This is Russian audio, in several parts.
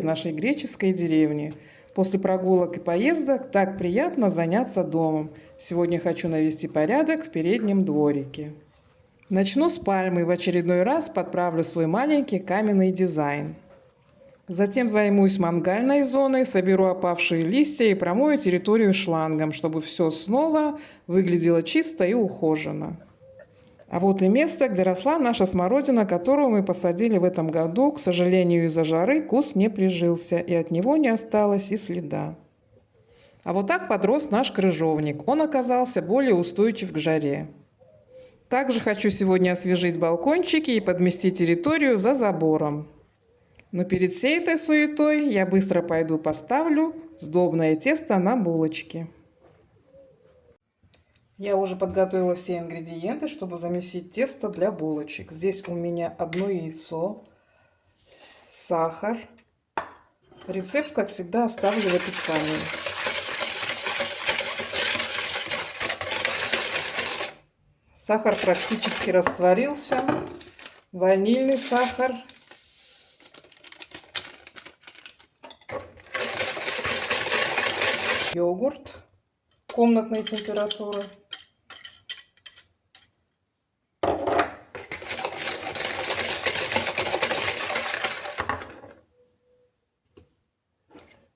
из нашей греческой деревни. После прогулок и поездок так приятно заняться домом. Сегодня хочу навести порядок в переднем дворике. Начну с пальмы, в очередной раз подправлю свой маленький каменный дизайн. Затем займусь мангальной зоной, соберу опавшие листья и промою территорию шлангом, чтобы все снова выглядело чисто и ухоженно. А вот и место, где росла наша смородина, которую мы посадили в этом году. К сожалению, из-за жары куст не прижился, и от него не осталось и следа. А вот так подрос наш крыжовник. Он оказался более устойчив к жаре. Также хочу сегодня освежить балкончики и подмести территорию за забором. Но перед всей этой суетой я быстро пойду поставлю сдобное тесто на булочки. Я уже подготовила все ингредиенты, чтобы замесить тесто для булочек. Здесь у меня одно яйцо, сахар. Рецепт, как всегда, оставлю в описании. Сахар практически растворился. Ванильный сахар. Йогурт комнатной температуры.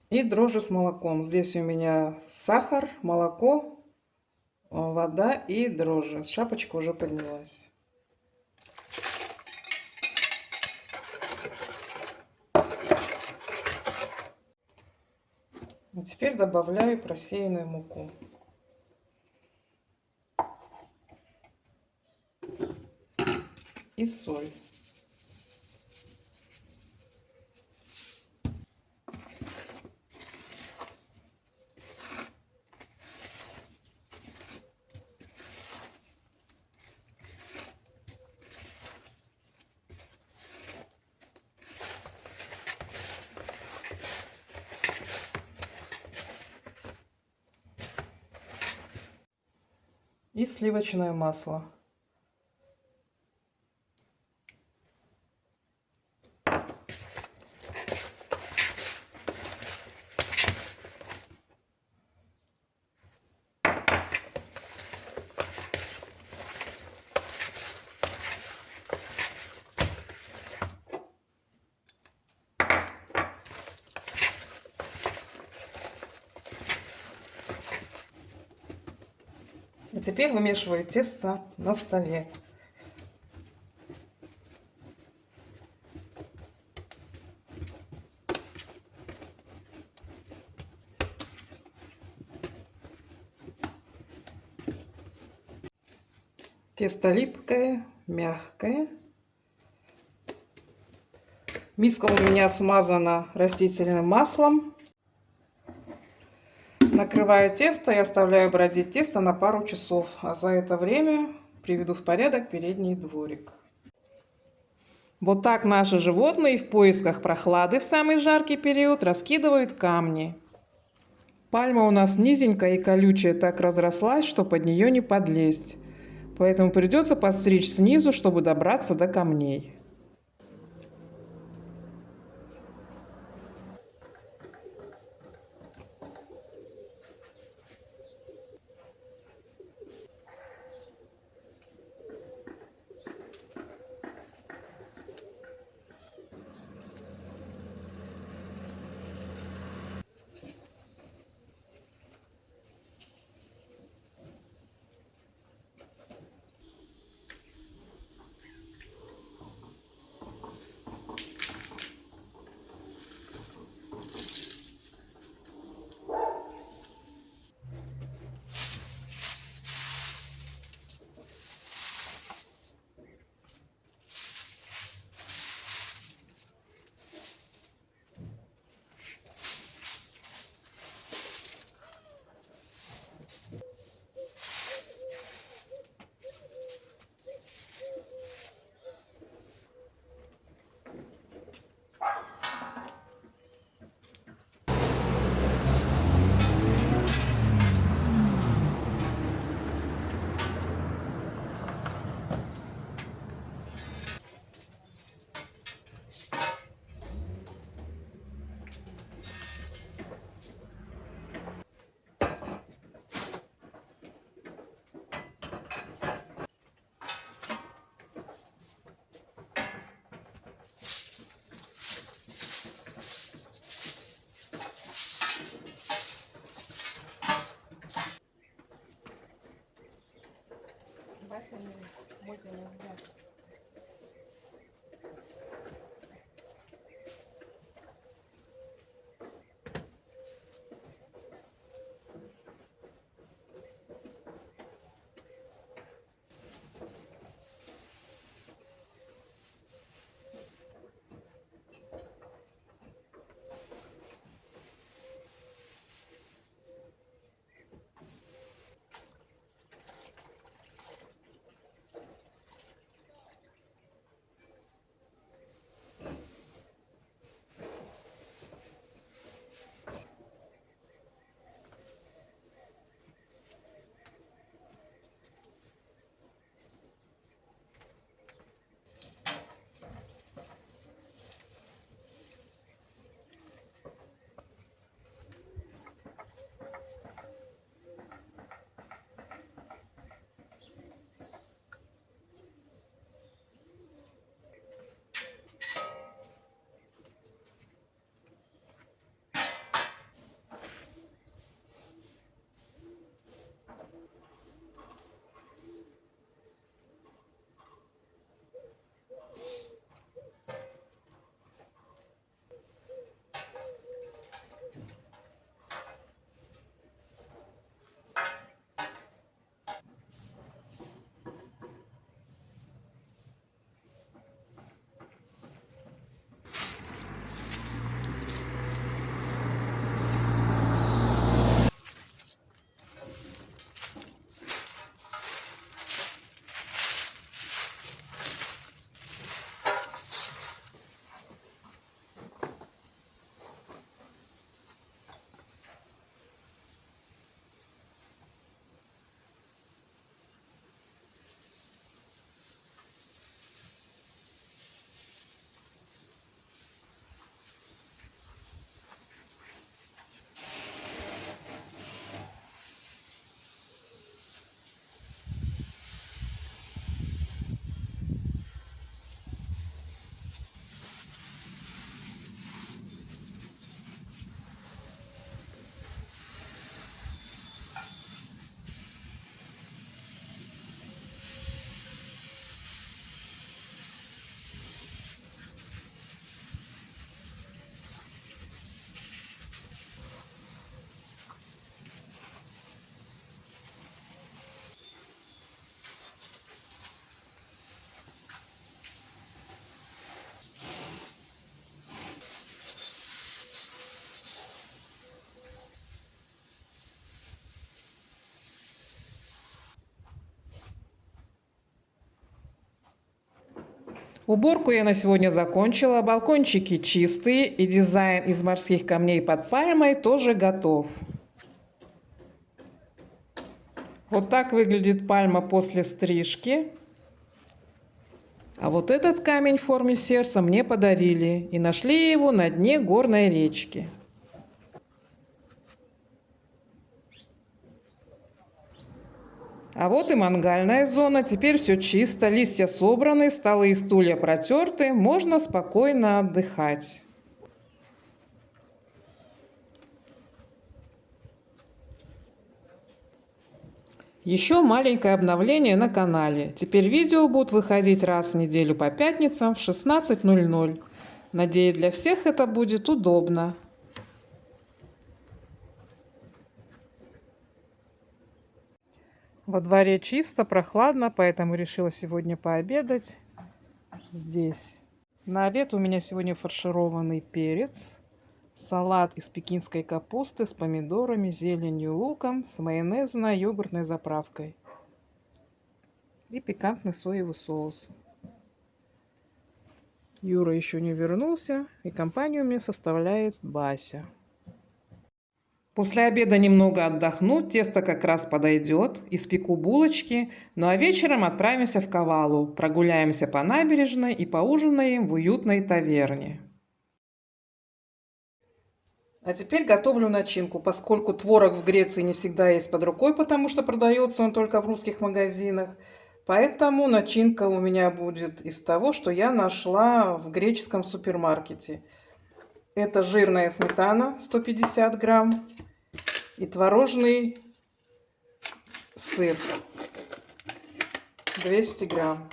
И дрожжи с молоком. Здесь у меня сахар, молоко, вода и дрожжи. Шапочка уже поднялась. А теперь добавляю просеянную муку. И соль. И сливочное масло. И теперь вымешиваю тесто на столе. Тесто липкое, мягкое. Миска у меня смазана растительным маслом. Накрываю тесто и оставляю бродить тесто на пару часов. А за это время приведу в порядок передний дворик. Вот так наши животные в поисках прохлады в самый жаркий период раскидывают камни. Пальма у нас низенькая и колючая так разрослась, что под нее не подлезть. Поэтому придется подстричь снизу, чтобы добраться до камней. Уборку я на сегодня закончила, балкончики чистые и дизайн из морских камней под пальмой тоже готов. Вот так выглядит пальма после стрижки. А вот этот камень в форме сердца мне подарили и нашли его на дне горной речки. А вот и мангальная зона, теперь все чисто, листья собраны, столы и стулья протерты, можно спокойно отдыхать. Еще маленькое обновление на канале. Теперь видео будут выходить раз в неделю по пятницам в 16:00. Надеюсь, для всех это будет удобно. Во дворе чисто, прохладно, поэтому решила сегодня пообедать здесь. На обед у меня сегодня фаршированный перец, салат из пекинской капусты с помидорами, зеленью, луком, с майонезно-йогуртной заправкой и пикантный соевый соус. Юра еще не вернулся, и компанию мне составляет Бася. После обеда немного отдохну, тесто как раз подойдет, испеку булочки, ну а вечером отправимся в Кавалу, прогуляемся по набережной и поужинаем в уютной таверне. А теперь готовлю начинку, поскольку творог в Греции не всегда есть под рукой, потому что продается он только в русских магазинах. Поэтому начинка у меня будет из того, что я нашла в греческом супермаркете. Это жирная сметана 150 грамм и творожный сыр. 200 грамм.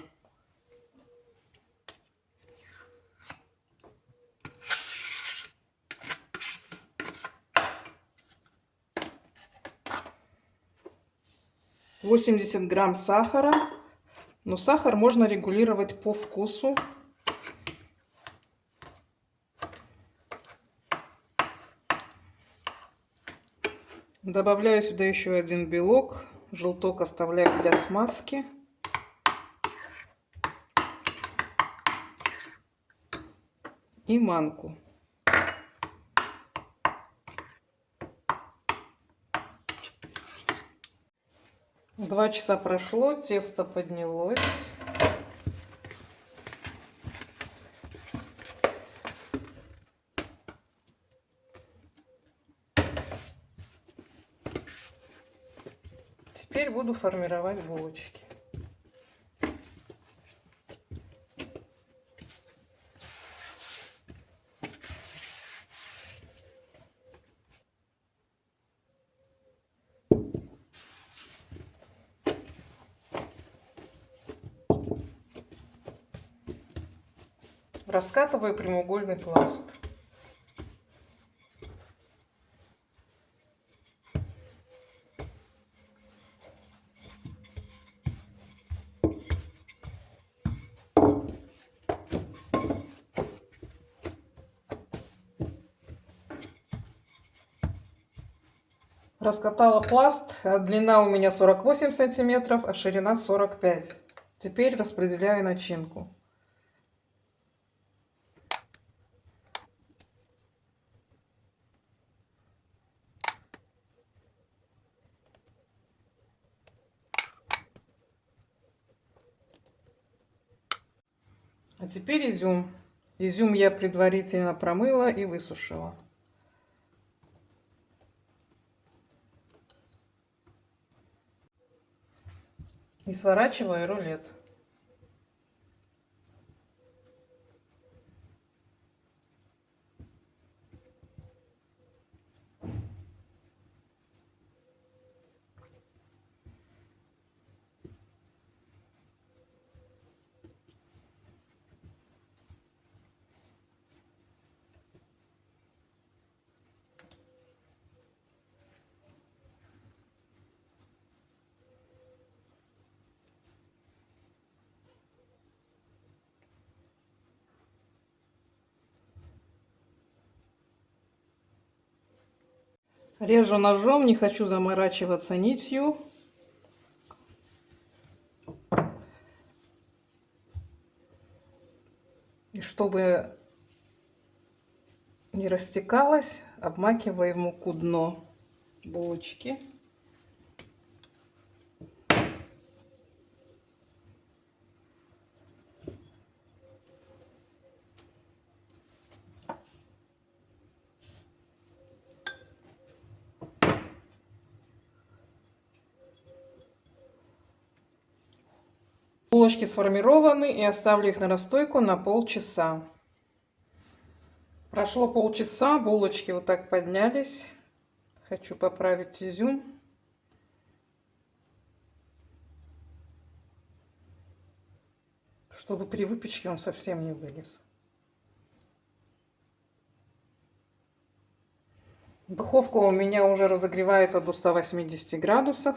«80 грамм сахара». Но сахар можно регулировать по вкусу. Добавляю сюда еще один белок. Желток оставляю для смазки. И манку. Два часа прошло, тесто поднялось. Теперь буду формировать булочки. Раскатываю прямоугольный пласт. Раскатала пласт. Длина у меня 48 сантиметров, а ширина 45. Теперь распределяю начинку. А теперь изюм. Изюм я предварительно промыла и высушила. И сворачиваю рулет. Режу ножом, не хочу заморачиваться нитью. И чтобы не растекалось, обмакиваю в муку дно булочки. Булочки сформированы, и оставлю их на расстойку на полчаса. Прошло полчаса, булочки вот так поднялись. Хочу поправить изюм. Чтобы при выпечке он совсем не вылез. Духовка у меня уже разогревается до 180 градусов.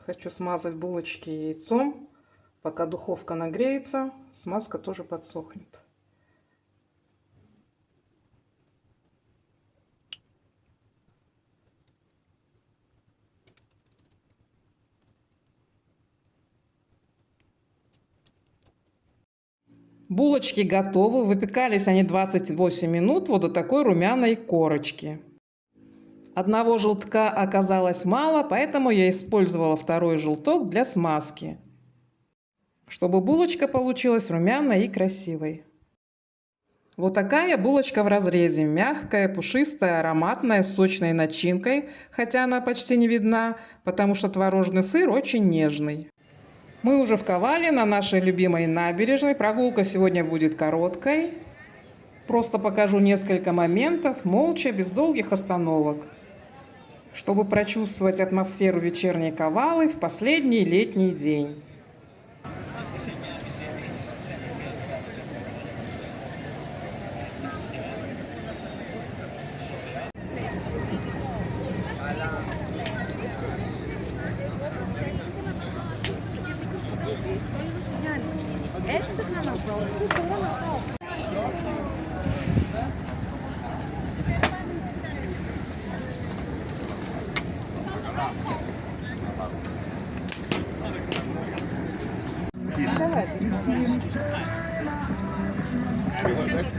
Хочу смазать булочки яйцом. Пока духовка нагреется, смазка тоже подсохнет. Булочки готовы. Выпекались они 28 минут вот до такой румяной корочки. Одного желтка оказалось мало, поэтому я использовала второй желток для смазки, чтобы булочка получилась румяной и красивой. Вот такая булочка в разрезе. Мягкая, пушистая, ароматная, с сочной начинкой, хотя она почти не видна, потому что творожный сыр очень нежный. Мы уже в Ковале, на нашей любимой набережной. Прогулка сегодня будет короткой. Просто покажу несколько моментов, молча, без долгих остановок. чтобы прочувствовать атмосферу вечерней Кавалы в последний летний день.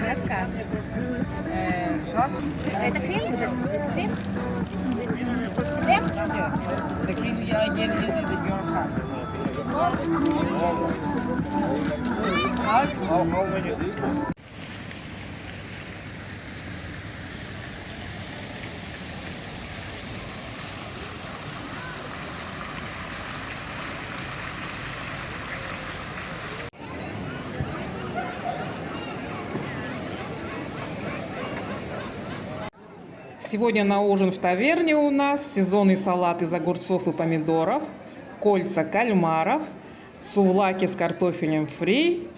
Раскат. Это крем? Вот этот this cream? This for them? The cream I gave you with your heart. Heart? How many? Сегодня на ужин в таверне у нас сезонный салат из огурцов и помидоров, кольца кальмаров, сувлаки с картофелем фри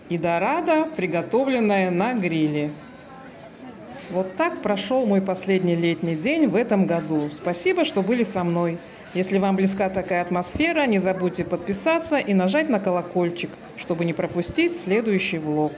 и дорадо, приготовленная на гриле. Вот так прошел мой последний летний день в этом году. Спасибо, что были со мной. Если вам близка такая атмосфера, не забудьте подписаться и нажать на колокольчик, чтобы не пропустить следующий влог.